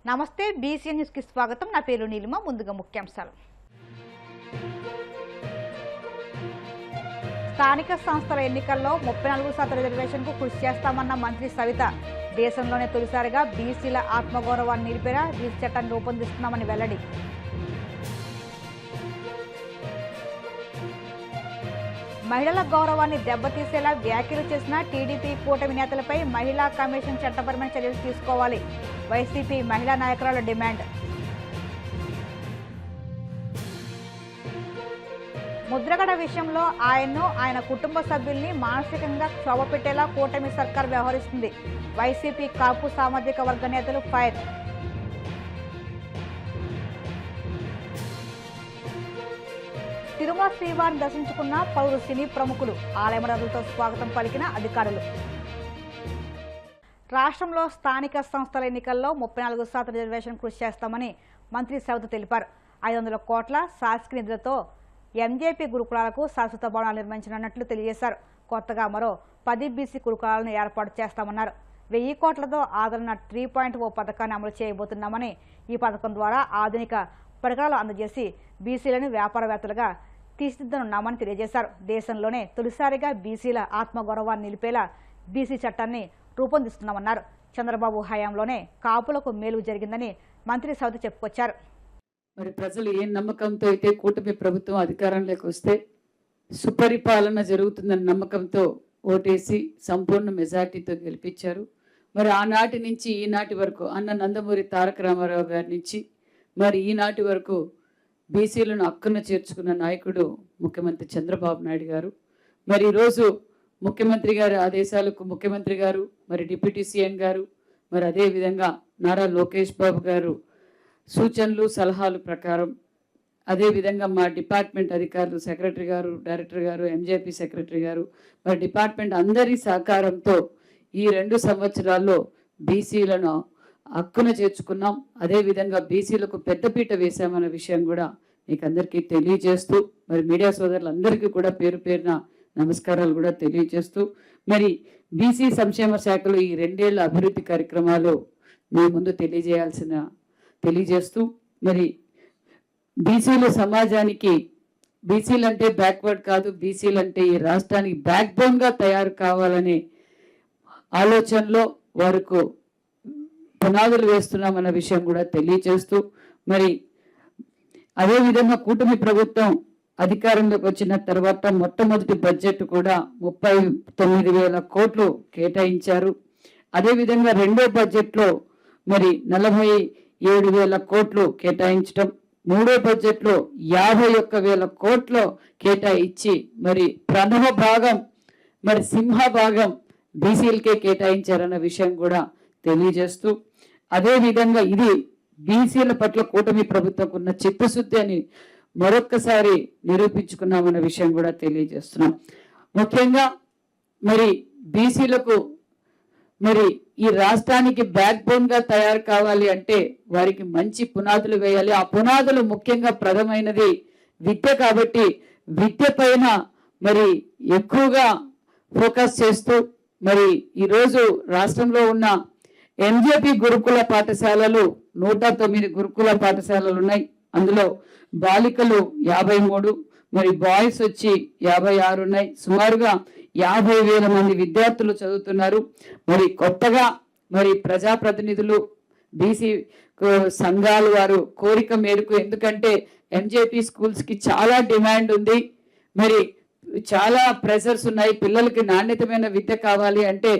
నమస్తే BC news కి స్వాగతం. నా పేరు నీలిమ. ముందుగా ముఖ్యాంశాలు. స్థానిక సంస్థల ఎన్నికల్లో 34% రిజర్వేషన్కు కృషి చేస్తామన్న మంత్రి సవిత. దేశంలోనే తొలిసారిగా బీసీల ఆత్మగౌరవాన్ని నిలిపేలా బీసీ చట్టాన్ని రూపొందిస్తున్నామని వెల్లడి. మహిళల గౌరవాన్ని దెబ్బతీసేలా వ్యాఖ్యలు చేసిన టీడీపీ కూటమి నేతలపై మహిళా కమిషన్ చట్టపరమైన చర్యలు తీసుకోవాలి. వైసీపీ మహిళా నాయకురాల డిమాండ్. ముద్రగడ విషయంలో ఆయన్ను ఆయన కుటుంబ సభ్యుల్ని మానసికంగా క్షోభ పెట్టేలా కూటమి సర్కార్ వ్యవహరిస్తుంది. వైసీపీ కాపు సామాజిక వర్గ నేతలు ఫైర్. తిరుమల శ్రీవారిని దర్శించుకున్న పలువురు సినీ ప్రముఖులు. ఆలయమరాదులతో స్వాగతం పలికిన అధికారులు. రాష్ట్రంలో స్థానిక సంస్థల ఎన్నికల్లో 34% రిజర్వేషన్ కృషి చేస్తామని మంత్రి సవిత తెలిపారు. 500 కోట్ల శాసక నిధులతో ఎంజేపీ గురుకులాలకు శాశ్వత భవనాలు నిర్మించనున్నట్లు తెలియజేశారు. కొత్తగా మరో 10 బీసీ గురుకులాలను ఏర్పాటు చేస్తామన్నారు. 1000 కోట్లతో ఆదరణ 3.0 పథకాన్ని అమలు చేయబోతున్నామని, ఈ పథకం ద్వారా ఆధునిక పరికరాలు అందజేసి బీసీలను వ్యాపారవేత్తలుగా తీర్చిదిద్దనున్నామని తెలియజేశారు. దేశంలోనే తొలిసారిగా బీసీల ఆత్మగౌరవాన్ని నిలిపేలా బీసీ చట్టాన్ని రూపొందిస్తున్నామన్నారు. చంద్రబాబు హయాంలోనే కాపులకు మేలు జరిగిందని మంత్రి సవిత చెప్పుకొచ్చారు. మరి ప్రజలు ఏ నమ్మకంతో అయితే కూటమి ప్రభుత్వం అధికారంలోకి వస్తే సుపరిపాలన జరుగుతుందన్న నమ్మకంతో ఓటేసి సంపూర్ణ మెజార్టీతో గెలిపించారు. మరి ఆనాటి నుంచి ఈనాటి వరకు అన్న నందమూరి తారక రామారావు గారి నుంచి మరి ఈనాటి వరకు బీసీలను హక్కున చేర్చుకున్న నాయకుడు ముఖ్యమంత్రి చంద్రబాబు నాయుడు గారు. మరి ఈరోజు ముఖ్యమంత్రి గారి ఆదేశాలకు ముఖ్యమంత్రి గారు, మరి డిప్యూటీ సీఎం గారు, మరి అదేవిధంగా నారా లోకేష్ బాబు గారు సూచనలు సలహాలు ప్రకారం, అదేవిధంగా మా డిపార్ట్మెంట్ అధికారులు, సెక్రటరీ గారు, డైరెక్టర్ గారు, ఎంజేపీ సెక్రటరీ గారు, మరి డిపార్ట్మెంట్ అందరి సహకారంతో ఈ 2 సంవత్సరాల్లో బీసీలను హక్కున చేర్చుకున్నాం. అదేవిధంగా బీసీలకు పెద్దపీట వేశామన్న విషయం కూడా మీకు అందరికీ తెలియజేస్తూ, మరి మీడియా సోదరులందరికీ కూడా పేరు పేరున నమస్కారాలు కూడా తెలియజేస్తూ, మరి బీసీ సంక్షేమ శాఖలో ఈ 2 ఏళ్ల అభివృద్ధి కార్యక్రమాలు మీ ముందు తెలియజేస్తూ, మరి బీసీల సమాజానికి, బీసీలు అంటే బ్యాక్వర్డ్ కాదు, బీసీలు అంటే ఈ రాష్ట్రానికి బ్యాక్ బోన్గా తయారు కావాలనే ఆలోచనలో వారికి పునాదులు వేస్తున్నామన్న విషయం కూడా తెలియజేస్తూ, మరి అదేవిధంగా కూటమి ప్రభుత్వం అధికారంలోకి వచ్చిన తర్వాత మొట్టమొదటి బడ్జెట్ కూడా 39,000 కోట్లు కేటాయించారు. అదేవిధంగా రెండో బడ్జెట్లో మరి 47,000 కోట్లు కేటాయించడం, మూడో బడ్జెట్లో 51,000 కోట్లు కేటాయించి మరి ప్రథమ భాగం, మరి సింహ భాగం బీసీలకే కేటాయించారన్న విషయం కూడా తెలియజేస్తూ, అదేవిధంగా ఇది బీసీల పట్ల కూటమి ప్రభుత్వం ఉన్న చిత్తశుద్ధి అని మరొక్కసారి నిరూపించుకున్నామన్న విషయం కూడా తెలియజేస్తున్నాం. ముఖ్యంగా మరి బీసీలకు మరి ఈ రాష్ట్రానికి బ్యాక్ బోన్ గా తయారు కావాలి అంటే వారికి మంచి పునాదులు వేయాలి. ఆ పునాదులు ముఖ్యంగా ప్రథమైనది విద్య కాబట్టి విద్య పైన మరి ఎక్కువగా ఫోకస్ చేస్తూ, మరి ఈరోజు రాష్ట్రంలో ఉన్న ఎంజేపీ గురుకుల పాఠశాలలు 109 గురుకుల పాఠశాలలు ఉన్నాయి. అందులో బాలికలు 53, మరి బాయ్స్ వచ్చి 56 ఉన్నాయి. సుమారుగా 50,000 మంది విద్యార్థులు చదువుతున్నారు. మరి కొత్తగా మరి ప్రజాప్రతినిధులు, బీసీ సంఘాలు వారు కోరిక మేరకు, ఎందుకంటే ఎంజేపీ స్కూల్స్కి చాలా డిమాండ్ ఉంది, మరి చాలా ప్రెషర్స్ ఉన్నాయి, పిల్లలకి నాణ్యతమైన విద్య కావాలి అంటే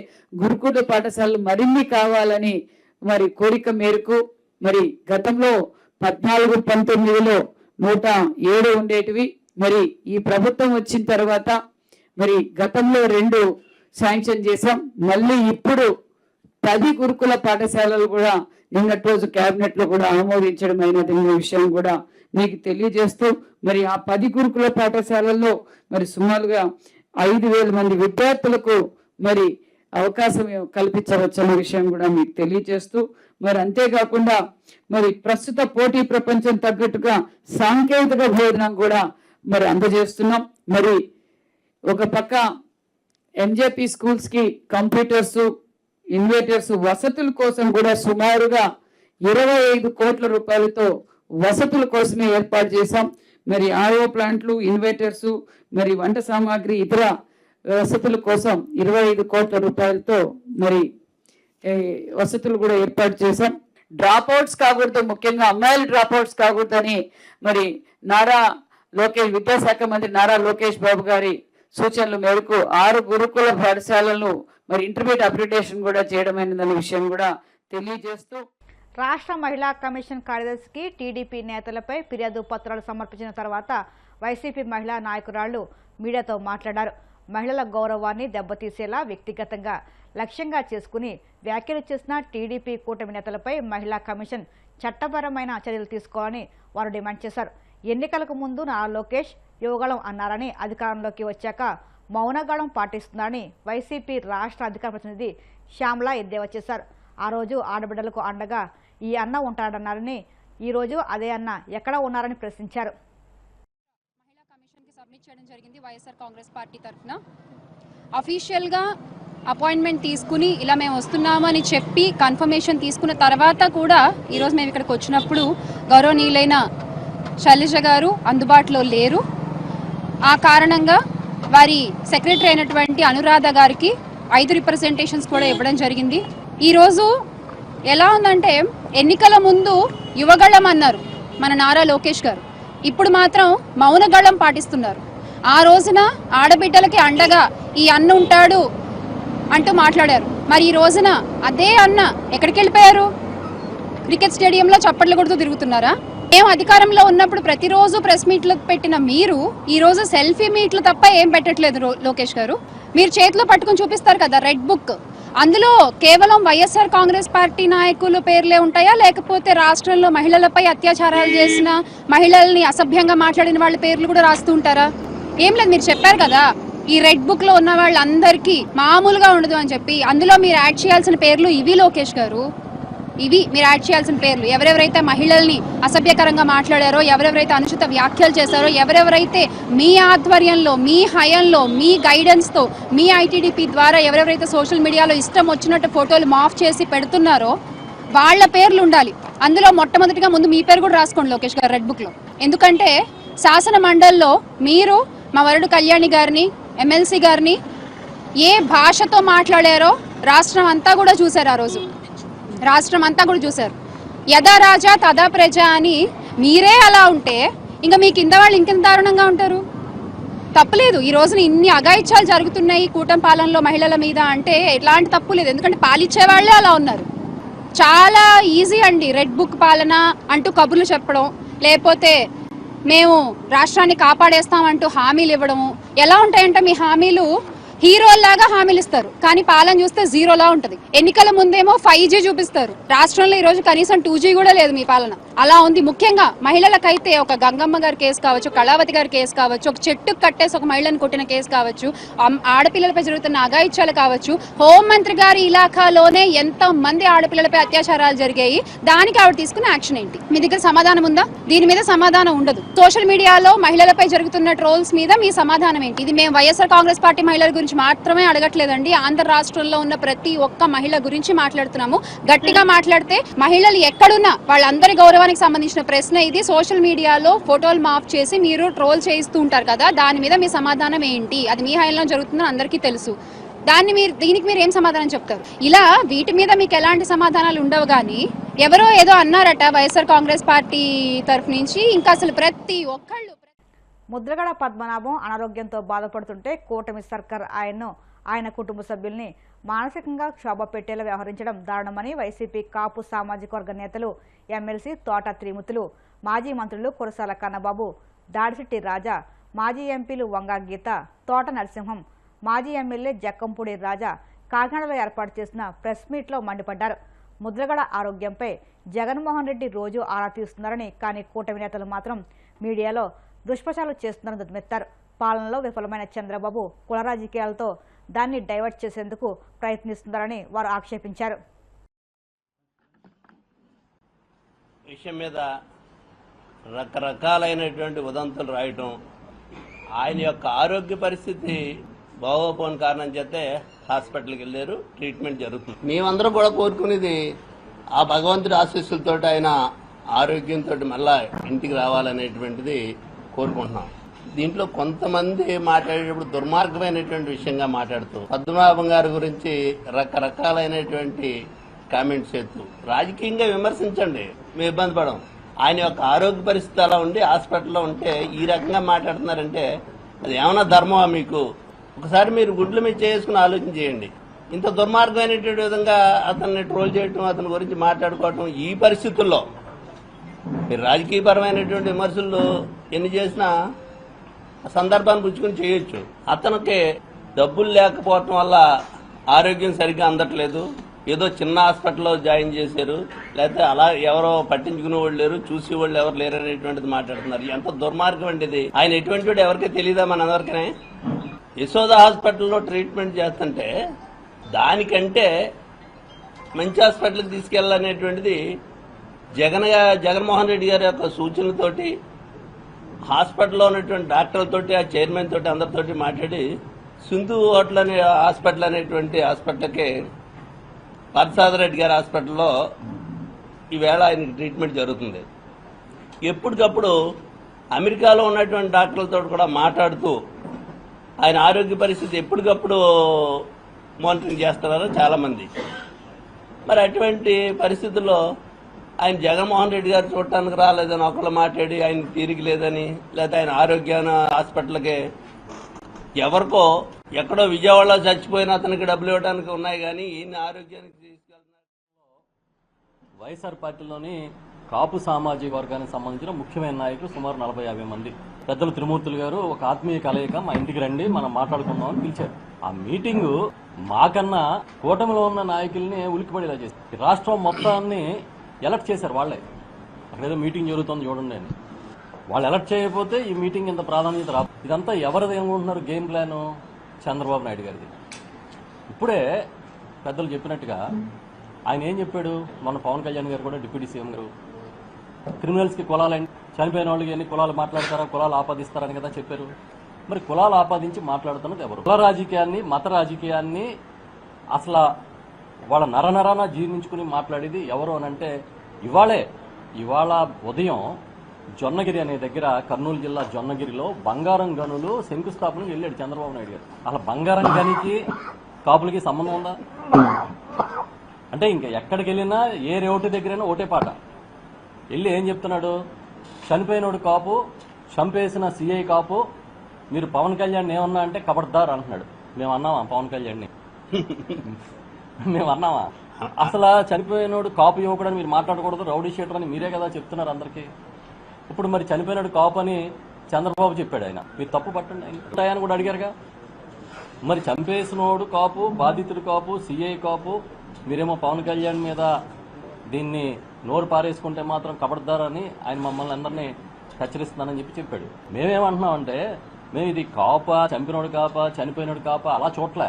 గురుకుల పాఠశాలలు మరిన్ని కావాలని మరి కోరిక మేరకు, మరి గతంలో 14-19లో 107 ఉండేటివి, మరి ఈ ప్రభుత్వం వచ్చిన తర్వాత మరి గతంలో 2 శాంక్షన్ చేశాం. మళ్ళీ ఇప్పుడు 10 గురుకుల పాఠశాలలు కూడా నిన్నటి రోజు కేబినెట్ లో కూడా ఆమోదించడం అయినది విషయం కూడా మీకు తెలియజేస్తూ, మరి ఆ 10 గురుకుల పాఠశాలల్లో మరి సుమారుగా 5,000 మంది విద్యార్థులకు మరి అవకాశం కల్పించవచ్చన్న విషయం కూడా మీకు తెలియజేస్తూ, మరి అంతేకాకుండా మరి ప్రస్తుత పోటీ ప్రపంచం తగ్గట్టుగా సాంకేతిక భోజనం కూడా మరి అందజేస్తున్నాం. మరి ఒక పక్క ఎంజేపీ స్కూల్స్ కి కంప్యూటర్స్, ఇన్వర్టర్స్ వసతుల కోసం కూడా సుమారుగా 25 కోట్ల రూపాయలతో వసతుల కోసమే ఏర్పాటు చేశాం. మరి ఆర్ఓ ప్లాంట్లు, ఇన్వర్టర్స్, మరి వంట సామాగ్రి, ఇతర వసతుల కోసం 25 కోట్ల రూపాయలతో మరి వసతులు కూడా ఏర్పాటు చేశాం. డ్రాప్ అవుట్స్ కాకూడదు, ముఖ్యంగా అమ్మాయిలు డ్రాప్ అవుట్స్ కాకూడదని మరి విద్యాశాఖ మంత్రి నారా లోకేష్ బాబు గారి సూచనల మేరకు 6 గురుకుల పాఠశాలలను మరి ఇంటర్మీడియట్ అప్గ్రేడేషన్ కూడా చేయడమైనదనే విషయం కూడా తెలియజేస్తూ, రాష్ట్ర మహిళా కమిషన్ కార్యదర్శికి టీడీపీ నేతలపై ఫిర్యాదు పత్రాలు సమర్పించిన తర్వాత వైసీపీ మహిళా నాయకురాళ్లు మీడియాతో మాట్లాడారు. మహిళల గౌరవాన్ని దెబ్బతీసేలా వ్యక్తిగతంగా లక్ష్యంగా చేసుకుని వ్యాఖ్యలు చేసిన టీడీపీ కూటమి నేతలపై మహిళా కమిషన్ చట్టపరమైన చర్యలు తీసుకోవాలని వారు డిమాండ్ చేశారు. ఎన్నికలకు ముందు నారా లోకేష్ యువగళం అన్నారని అధికారంలోకి వచ్చాక మౌనగళం పాటిస్తున్నారని వైసీపీ రాష్ట్ర అధికార ప్రతినిధి శ్యామల ఎద్దేవా చేశారు. ఆ రోజు ఆడబిడ్డలకు అండగా ఈ అన్న ఉంటాడన్నారని, ఈ రోజు అదే అన్న ఎక్కడ ఉన్నారని ప్రశ్నించారు. మహిళా కమిషన్కి సబ్మిట్ చేయడం జరిగింది వైఎస్ఆర్ కాంగ్రెస్ పార్టీ తరఫున. అఫీషియల్గా అపాయింట్మెంట్ తీసుకుని ఇలా మేము వస్తున్నామని చెప్పి కన్ఫర్మేషన్ తీసుకున్న తర్వాత కూడా ఈరోజు మేము ఇక్కడికి వచ్చినప్పుడు గౌరవనీయులైన శైలజ గారు అందుబాటులో లేరు. ఆ కారణంగా వారి సెక్రటరీ అయినటువంటి అనురాధ గారికి 5 రిప్రజెంటేషన్స్ కూడా ఇవ్వడం జరిగింది. ఈరోజు ఎలా ఉందంటే, ఎన్నికల ముందు యువగళం అన్నారు మన నారా లోకేష్ గారు, ఇప్పుడు మాత్రం మౌనగళం పాటిస్తున్నారు. ఆ రోజున ఆడబిడ్డలకి అండగా ఈ అన్న ఉంటాడు అంటూ మాట్లాడారు. మరి ఈ రోజున అదే అన్న ఎక్కడికి వెళ్ళిపోయారు? క్రికెట్ స్టేడియంలో చప్పట్లు కొడుతూ తిరుగుతున్నారా? మేము అధికారంలో ఉన్నప్పుడు ప్రతిరోజు ప్రెస్ మీట్లు పెట్టిన మీరు ఈరోజు సెల్ఫీ మీట్లు తప్ప ఏం పెట్టట్లేదు. లోకేష్ గారు, మీరు చేతిలో పట్టుకుని చూపిస్తారు కదా రెడ్ బుక్, అందులో కేవలం వైఎస్ఆర్ కాంగ్రెస్ పార్టీ నాయకుల పేర్లే ఉంటాయా, లేకపోతే రాష్ట్రంలో మహిళలపై అత్యాచారాలు చేసిన, మహిళల్ని అసభ్యంగా మాట్లాడిన వాళ్ళ పేర్లు కూడా రాస్తూ ఉంటారా? ఏం లేదు, మీరు చెప్పారు కదా ఈ రెడ్ బుక్ లో ఉన్న వాళ్ళందరికీ మామూలుగా ఉండదు అని చెప్పి. అందులో మీరు యాడ్ చేయాల్సిన పేర్లు ఇవి లోకేష్ గారు, ఇవి మీరు యాడ్ చేయాల్సిన పేర్లు. ఎవరెవరైతే మహిళల్ని అసభ్యకరంగా మాట్లాడారో, ఎవరెవరైతే అనుచిత వ్యాఖ్యలు చేశారో, ఎవరెవరైతే మీ ఆధ్వర్యంలో, మీ హయంలో, మీ గైడెన్స్తో, మీ ఐటీడీపీ ద్వారా ఎవరెవరైతే సోషల్ మీడియాలో ఇష్టం వచ్చినట్టు ఫోటోలు మాఫ్ చేసి పెడుతున్నారో వాళ్ళ పేర్లు ఉండాలి. అందులో మొట్టమొదటిగా ముందు మీ పేరు కూడా రాసుకోండి లోకేష్ గారు రెడ్ బుక్లో. ఎందుకంటే శాసన మండలిలో మీరు మా వరుడు కళ్యాణి గారిని, ఎమ్మెల్సీ గారిని ఏ భాషతో మాట్లాడారో రాష్ట్రం అంతా కూడా చూశారు. ఆ రోజు రాష్ట్రం అంతా కూడా చూశారు. యథా రాజా తదా ప్రజ అని మీరే అలా ఉంటే ఇంకా మీ కింద వాళ్ళు ఇంకెంత దారుణంగా ఉంటారు? తప్పులేదు, ఈ రోజున ఇన్ని అఘాయిత్యాలు జరుగుతున్నాయి కూటమి పాలనలో మహిళల మీద అంటే ఎలాంటి తప్పు లేదు. ఎందుకంటే పాలిచ్చే వాళ్ళే అలా ఉన్నారు. చాలా ఈజీ అండి రెడ్ బుక్ పాలన అంటూ కబుర్లు చెప్పడం, లేకపోతే మేము రాష్ట్రాన్ని కాపాడేస్తామంటూ హామీలు ఇవ్వడము. ఎలా ఉంటాయంటే మీ హామీలు హీరోల్లాగా హామీలు ఇస్తారు, కానీ పాలన చూస్తే జీరోలా ఉంటుంది. ఎన్నికల ముందేమో 5G చూపిస్తారు, రాష్ట్రంలో ఈ రోజు కనీసం 2G కూడా లేదు మీ పాలన. అలా ఉంది. ముఖ్యంగా మహిళలకైతే ఒక గంగమ్మ గారి కేసు కావచ్చు, కళావతి గారి కేసు కావచ్చు, ఒక చెట్టుకు కట్టేసి ఒక మహిళను కొట్టిన కేసు కావచ్చు, ఆడపిల్లలపై జరుగుతున్న అఘాయిత్యాలు కావచ్చు, హోంమంత్రి గారి ఇలాఖాలోనే ఎంత మంది ఆడపిల్లలపై అత్యాచారాలు జరిగాయి, దానికి ఆవిడ తీసుకున్న యాక్షన్ ఏంటి? మీ దగ్గర సమాధానం ఉందా? దీని మీద సమాధానం ఉండదు. సోషల్ మీడియాలో మహిళలపై జరుగుతున్న ట్రోల్స్ మీద మీ సమాధానం ఏంటి? ఇది మేము వైఎస్ఆర్ కాంగ్రెస్ పార్టీ మహిళల గురించి మాత్రమే అడగట్లేదండి, ఆంధ్ర రాష్ట్రంలో ఉన్న ప్రతి ఒక్క మహిళ గురించి మాట్లాడుతున్నాము. గట్టిగా మాట్లాడితే మహిళలు ఎక్కడున్నా వాళ్ళందరి గౌరవానికి సంబంధించిన ప్రశ్న ఇది. సోషల్ మీడియాలో ఫోటోలు మాఫ్ చేసి మీరు ట్రోల్ చేయిస్తూ ఉంటారు కదా, దాని మీద మీ సమాధానం ఏంటి? అది మీ హయాంలో జరుగుతుందని అందరికీ తెలుసు. దీనికి మీరు ఏం సమాధానం చెప్తారు? ఇలా వీటి మీద మీకు ఎలాంటి సమాధానాలు ఉండవు. కానీ ఎవరో ఏదో అన్నారట వైఎస్ఆర్ కాంగ్రెస్ పార్టీ తరఫు నుంచి, ఇంకా అసలు ప్రతి ఒక్కళ్ళు. ముద్రగడ పద్మనాభం అనారోగ్యంతో బాధపడుతుంటే కూటమి సర్కార్ ఆయన కుటుంబ సభ్యుల్ని మానసికంగా క్షోభ పెట్టేలా వ్యవహరించడం దారుణమని వైసీపీ కాపు సామాజిక వర్గ నేతలు, ఎమ్మెల్సీ తోట త్రిమూర్తులు, మాజీ మంత్రులు కురసాల కన్నబాబు, దాడిశెట్టి రాజా, మాజీ ఎంపీలు వంగా గీత, తోట నరసింహం, మాజీ ఎమ్మెల్యే జక్కంపూడి రాజా కాకినాడలో ఏర్పాటు చేసిన ప్రెస్ మీట్లో మండిపడ్డారు. ముద్రగడ ఆరోగ్యంపై జగన్మోహన్ రెడ్డి రోజు ఆరా తీస్తున్నారని, కానీ కూటమి నేతలు మాత్రం మీడియాలో దుష్ప్రచారాలు చేస్తున్నారని దుమ్మెత్తారు. పాలనలో విఫలమైన చంద్రబాబు కుల రాజకీయాలతో దాన్ని డైవర్ట్ చేసేందుకు ప్రయత్నిస్తున్నారని వారు ఆక్షేపించారు. విషయం మీద రకరకాలైనటువంటి ఉదంతులు రాయటం, ఆయన యొక్క ఆరోగ్య పరిస్థితి బాగోపోని కారణం చేతే హాస్పిటల్కి వెళ్ళారు, ట్రీట్మెంట్ జరుగుతుంది. మేమందరం కూడా కోరుకునేది ఆ భగవంతుడి ఆశీస్సులతో ఆయన ఆరోగ్యంతో మళ్ళా ఇంటికి రావాలనేటువంటిది కోరుకుంటున్నాం. దీంట్లో కొంతమంది మాట్లాడేటప్పుడు దుర్మార్గమైనటువంటి విషయంగా మాట్లాడుతూ పద్మనాభం గారి గురించి రకరకాలైనటువంటి కామెంట్స్ చేస్తూ రాజకీయంగా విమర్శించండి, మేము ఇబ్బంది పడం. ఆయన యొక్క ఆరోగ్య పరిస్థితి అలా ఉండి హాస్పిటల్లో ఉంటే ఈ రకంగా మాట్లాడుతున్నారంటే అది ఏమైనా ధర్మమా మీకు? ఒకసారి మీరు గుడ్లు మీద చేసుకుని ఆలోచన చేయండి. ఇంత దుర్మార్గమైనటువంటి విధంగా అతన్ని ట్రోల్ చేయటం, అతని గురించి మాట్లాడుకోవటం ఈ పరిస్థితుల్లో మీరు రాజకీయపరమైనటువంటి విమర్శలు ఎన్ని చేసినా సందర్భాన్ని పుచ్చుకొని చేయొచ్చు. అతనికి డబ్బులు లేకపోవటం వల్ల ఆరోగ్యం సరిగ్గా అందట్లేదు, ఏదో చిన్న హాస్పిటల్లో జాయిన్ చేశారు, లేకపోతే అలా ఎవరో పట్టించుకునే వాళ్ళు లేరు, చూసే వాళ్ళు ఎవరు లేరు అనేటువంటిది మాట్లాడుతున్నారు. ఎంత దుర్మార్గం అండి ఇది. ఆయన ఎటువంటి వాడు ఎవరికీ తెలియదా? మనందరికీ యశోద హాస్పిటల్లో ట్రీట్మెంట్ చేస్తుంటే దానికంటే మంచి హాస్పిటల్కి తీసుకెళ్లాలనేటువంటిది జగన్మోహన్ రెడ్డి గారి యొక్క సూచనలతోటి హాస్పిటల్లో ఉన్నటువంటి డాక్టర్లతోటి ఆ చైర్మన్ తోటి అందరితోటి మాట్లాడి సింధు హోటల్ అనే హాస్పిటల్ అనేటువంటి హాస్పిటల్కి పరసాద రెడ్డి గారి హాస్పిటల్లో ఈవేళ ఆయనకి ట్రీట్మెంట్ జరుగుతుంది. ఎప్పటికప్పుడు అమెరికాలో ఉన్నటువంటి డాక్టర్లతో కూడా మాట్లాడుతూ ఆయన ఆరోగ్య పరిస్థితి ఎప్పటికప్పుడు మానిటరింగ్ చేస్తున్నారు చాలామంది. మరి అటువంటి పరిస్థితుల్లో ఆయన జగన్మోహన్ రెడ్డి గారు చూడటానికి రాలేదని ఒకళ్ళు మాట్లాడి ఆయన తీరిక లేదని, లేకపోతే ఆయన ఆరోగ్యాన్ని హాస్పిటల్కి ఎవరికో ఎక్కడో విజయవాడలో చచ్చిపోయిన అతనికి డబ్బులు ఇవ్వడానికి ఉన్నాయి, కానీ ఈయన ఆరోగ్యానికి తీసుకెళ్తున్నారు. వైఎస్ఆర్ పార్టీలోని కాపు సామాజిక వర్గానికి సంబంధించిన ముఖ్యమైన నాయకులు సుమారు 40-50 మంది పెద్దలు త్రిమూర్తులు గారు ఒక ఆత్మీయ కలయిక మా ఇంటికి రండి మనం మాట్లాడుకుందాం అని పిలిచారు. ఆ మీటింగు మాకన్నా కూటమిలో ఉన్న నాయకుల్ని ఉలిక్కిపడేలా చేశారు. రాష్ట్రం మొత్తాన్ని ఎలక్ట్ చేశారు వాళ్ళే. అక్కడేదో మీటింగ్ జరుగుతుంది చూడండి అని వాళ్ళు ఎలక్ట్ చేయకపోతే ఈ మీటింగ్ ఇంత ప్రాధాన్యత రాదు. ఇదంతా ఎవరిది ఏమనుకుంటున్నారు? గేమ్ ప్లాన్ చంద్రబాబు నాయుడు గారిది. ఇప్పుడే పెద్దలు చెప్పినట్టుగా ఆయన ఏం చెప్పాడు? మన పవన్ కళ్యాణ్ గారు కూడా డిప్యూటీ సీఎం గారు క్రిమినల్స్కి కులాలు చనిపోయిన వాళ్ళకి ఎన్ని కులాలు మాట్లాడతారా, కులాలు ఆపాదిస్తారని కదా చెప్పారు. మరి కులాలు ఆపాదించి మాట్లాడుతున్నది ఎవరు? కుల రాజకీయాన్ని, మత రాజకీయాన్ని అసలు వాళ్ళ నరనరాన జీర్ణించుకుని మాట్లాడేది ఎవరు అని అంటే ఇవాళ ఉదయం జొన్నగిరి అనే దగ్గర కర్నూలు జిల్లా జొన్నగిరిలో బంగారం గనులు శంకుస్థాపనకు వెళ్ళాడు చంద్రబాబు నాయుడు గారు. అసలు బంగారం గనికి కాపులకి సంబంధం ఉందా? అంటే ఇంకా ఎక్కడికి వెళ్ళినా ఏ రేవటి దగ్గరైనా ఒకటే పాట. వెళ్ళి ఏం చెప్తున్నాడు? చనిపోయినోడు కాపు, చంపేసిన సిఐ కాపు, మీరు పవన్ కళ్యాణ్ ఏమన్నా అంటే కబడ్దార్ అంటున్నాడు. మేము అన్నామా పవన్ కళ్యాణ్ని? మేము అన్నామా? అసలు చనిపోయినోడు కాపు ఇవ్వకూడదని మీరు మాట్లాడకూడదు, రౌడీ షీటర్ అని మీరే కదా చెప్తున్నారు అందరికీ. ఇప్పుడు మరి చనిపోయినాడు కాపు అని చంద్రబాబు చెప్పాడు. ఆయన మీరు తప్పు పట్టండి ఆయన కూడా అడిగారుగా. మరి చంపేసినోడు కాపు, బాధితుడు కాపు, సిఐ కాపు, మీరేమో పవన్ కళ్యాణ్ మీద దీన్ని నోరు పారేసుకుంటే మాత్రం కబడ్దారని ఆయన మమ్మల్ని అందరినీ హెచ్చరిస్తున్నానని చెప్పాడు. మేమేమంటున్నామంటే మేము ఇది కాపా, చంపినోడు కాపా, చనిపోయినోడు కాపా అలా చూడలే.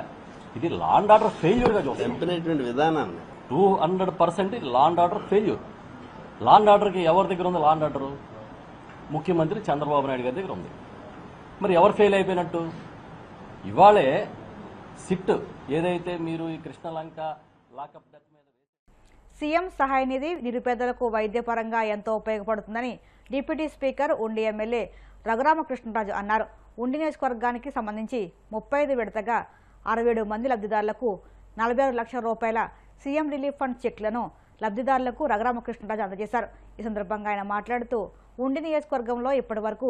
ఇది లా అండ్ ఆర్డర్ ఫెయిల్యూర్గా చూస్తాం. చంపినటువంటి విధానాన్ని 200% law and order failure. Law and ఆర్డర్కి ఎవరి దగ్గర ఉంది? లా అండ్ ఆర్డర్ ముఖ్యమంత్రి చంద్రబాబు నాయుడు గారి దగ్గర ఉంది. మరి ఎవరు ఫెయిల్ అయిపోయినట్టు? ఇవాళే సిట్ ఏదైతే మీరు ఈ కృష్ణలంక లాకప్ డెత్ మీద సీఎం సహాయ నిధి నిరుపేదలకు వైద్యపరంగా ఎంతో ఉపయోగపడుతుందని డిప్యూటీ స్పీకర్ ఉండి ఎమ్మెల్యే రఘురామకృష్ణరాజు అన్నారు. ఉండి నియోజకవర్గానికి సంబంధించి 35 విడతగా 67 మంది లబ్ధిదారులకు 46 లక్షల రూపాయల సీఎం రిలీఫ్ ఫండ్ చెక్లను లబ్ధిదారులకు రఘురామకృష్ణరాజు అందజేశారు. ఈ సందర్భంగా ఆయన మాట్లాడుతూ ఉండి నియోజకవర్గంలో ఇప్పటి వరకు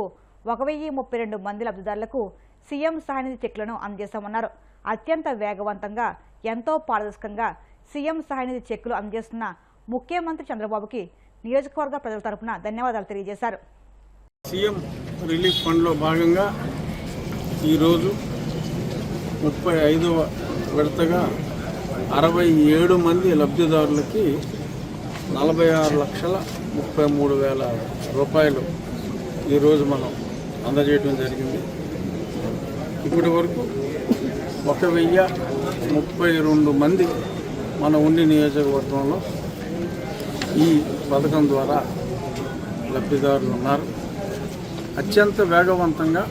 1032 మంది లబ్ధిదారులకు సీఎం సహాయ నిధి చెక్లను అందజేశామన్నారు. అత్యంత వేగవంతంగా, ఎంతో పారదర్శకంగా సీఎం సహాయ నిధి చెక్కులు అందజేస్తున్న ముఖ్యమంత్రి చంద్రబాబుకి నియోజకవర్గ ప్రజల తరపున ధన్యవాదాలు తెలియజేశారు. సీఎం రిలీఫ్ ఫండ్లో భాగంగా ఈరోజు 35వ విడతగా 67 మంది లబ్ధిదారులకి 46,33,000 రూపాయలు ఈరోజు మనం అందజేయడం జరిగింది. ఇప్పటి వరకు 1032 మంది మన ఉండి నియోజకవర్గంలో ఈ పథకం ద్వారా లబ్ధిదారులు ఉన్నారు. అత్యంత వేగవంతంగా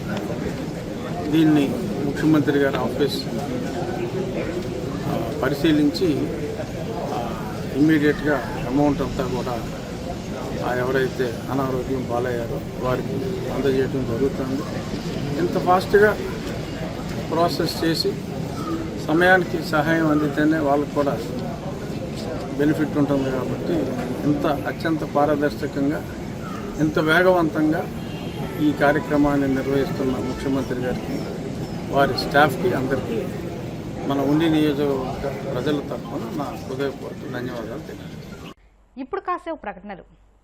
దీన్ని ముఖ్యమంత్రి గారి ఆఫీస్ పరిశీలించి ఇమ్మీడియట్గా అమౌంట్ అంతా కూడా ఎవరైతే అనారోగ్యం పాలయ్యారో వారికి అందజేయడం జరుగుతుంది. ఇంత ఫాస్ట్గా ప్రాసెస్ చేసి సమయానికి సహాయం అందితేనే వాళ్ళకు కూడా బెనిఫిట్ ఉంటుంది కాబట్టి ఇంత అత్యంత పారదర్శకంగా ఇంత వేగవంతంగా ఈ కార్యక్రమాన్ని నిర్వహిస్తున్న ముఖ్యమంత్రి గారికి, వారి స్టాఫ్కి, అందరికీ మన ఉండి నియోజకవర్గ ప్రజల తరఫున నా హృదయపూర్వక ధన్యవాదాలు తెలియజేస్తున్నాను. ఇప్పుడు కాసేపు ప్రకటనలు.